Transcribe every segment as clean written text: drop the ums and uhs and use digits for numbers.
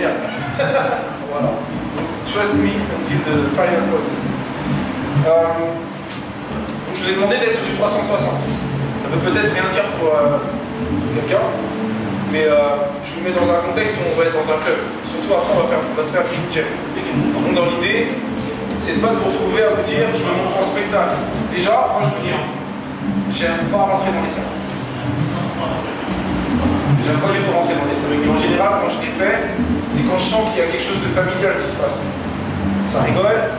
génial. Voilà. Trust me until the final process. Donc je vous ai demandé d'être sur du 360. Ça peut peut-être rien dire pour quelqu'un, mais je vous mets dans un contexte où on va être dans un club. Surtout après, on va se faire un petit check. Donc dans l'idée, c'est de pas de vous retrouver à vous dire je me montre en spectacle. Déjà, moi je vous dis, j'aime pas rentrer dans les salles. J'aime pas du tout rentrer dans les salles. En général, quand je l'ai fait, c'est quand je sens qu'il y a quelque chose de familial qui se passe. Ça rigole.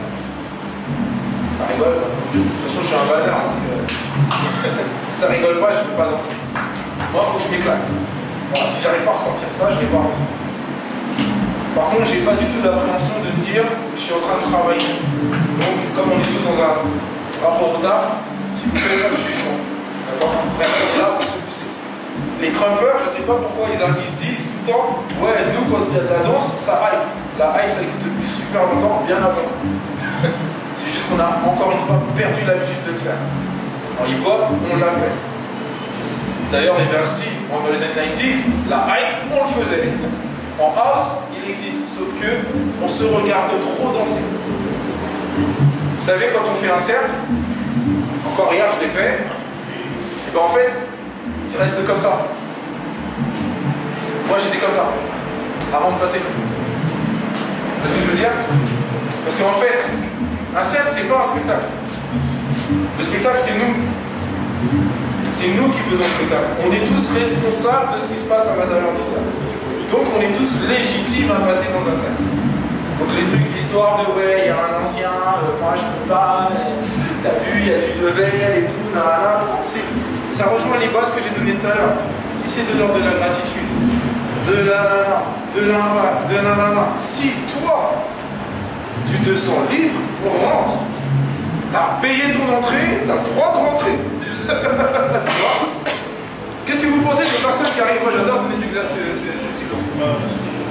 Ça rigole. De toute façon, je suis un bâtard. Donc, si ça rigole pas, je peux pas danser. Moi, il faut que je m'éclate. Voilà, si j'arrive pas à ressentir ça, je l'ai pas rentré. Par contre, j'ai pas du tout d'appréhension de me dire je suis en train de travailler. Donc, comme on est tous dans un rapport au taf, si vous faites pas de jugement, d'accord, restez là pour se pousser. Les crumpers, je sais pas pourquoi ils se disent tout le temps ouais, nous, quand il y a de la danse, ça hype. La hype, ça existe depuis super longtemps, bien avant. C'est juste qu'on a encore une fois perdu l'habitude de le faire. En hip-hop, on l'a fait. D'ailleurs, il y avait un style dans les années 90s, la hype, on le faisait. En house, il existe, sauf que on se regarde trop danser. Vous savez, quand on fait un cercle, encore hier je l'ai fait, et ben en fait, il reste comme ça. Moi j'étais comme ça, avant de passer. Vous voyez ce que je veux dire? Parce qu'en fait, un cercle c'est pas un spectacle. Le spectacle c'est nous. C'est nous qui faisons le spectacle. On est tous responsables de ce qui se passe à l'intérieur du cercle. Donc on est tous légitimes à passer dans un cercle. Donc les trucs d'histoire de ouais, il y a un ancien, moi je peux pas, t'as vu, il y a du level et tout, nanana. Ça rejoint les bases que j'ai données tout à l'heure. Si c'est de l'ordre de la gratitude, de la nanana, si toi, tu te sens libre, on rentre. T'as payé ton entrée, t'as le droit de rentrer. Tu vois? Qu'est-ce que vous pensez de la personne qui arrive? Moi j'adore donner cet exemple.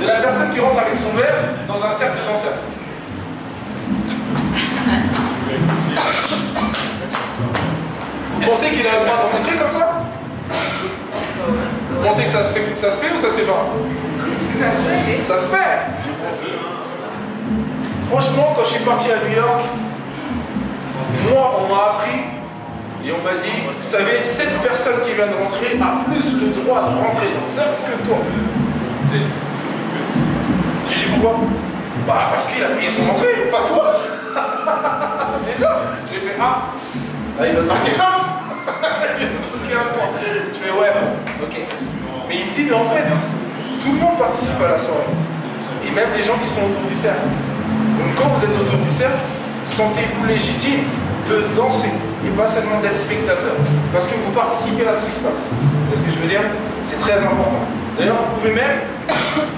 De la personne qui rentre avec son verre dans un cercle de danseurs. Vous pensez qu'il a le droit de rentrer comme ça? Vous pensez que ça se fait ou ça se fait pas? Ça se fait. Franchement, quand je suis parti à New York, moi on m'a appris et on m'a dit, vous savez, cette personne qui vient de rentrer a plus le droit de rentrer dans le cercle que toi. J'ai dit pourquoi? Bah parce qu'il a payé son entrée, pas toi. Déjà, j'ai fait ah, là il va me marquer un. Il va me marquer un point. Je fais ouais, ok. Mais il me dit mais en fait, tout le monde participe à la soirée. Et même les gens qui sont autour du cercle. Donc quand vous êtes autour du cercle, sentez-vous légitime de danser et pas seulement d'être spectateur. Parce que vous participez à ce qui se passe. C'est ce que je veux dire? C'est très important. D'ailleurs, vous pouvez même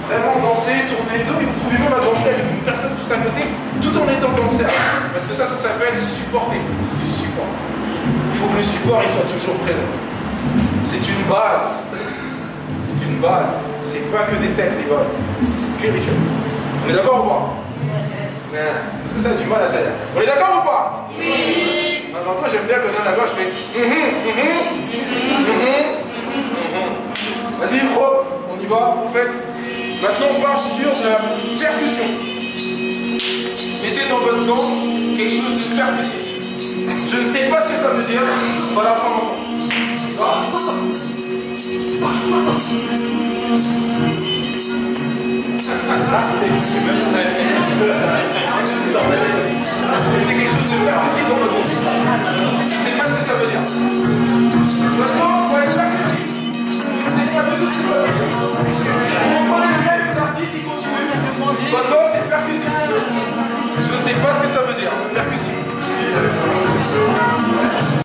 vraiment danser, tourner les dos, et vous pouvez même danser avec une personne juste à côté, tout en étant dans le cercle. Parce que ça s'appelle supporter. C'est du support. Il faut que le support il soit toujours présent. C'est une base. C'est une base. C'est pas que des steps, les bases. C'est spirituel. On est d'accord ou pas? Parce que ça a du mal à salir. On est d'accord ou pas? Oui. Non, moi j'aime bien quand on est là-bas, je fais Vas-y, bro, on y va, en fait. Maintenant, on part sur la percussion. Mettez dans votre danse quelque chose de percussif. Je ne sais pas ce que ça veut dire, on va l'apprendre ensemble. C'est quelque chose de percussif dans votre danse. Je ne sais pas ce que ça veut dire. Maintenant,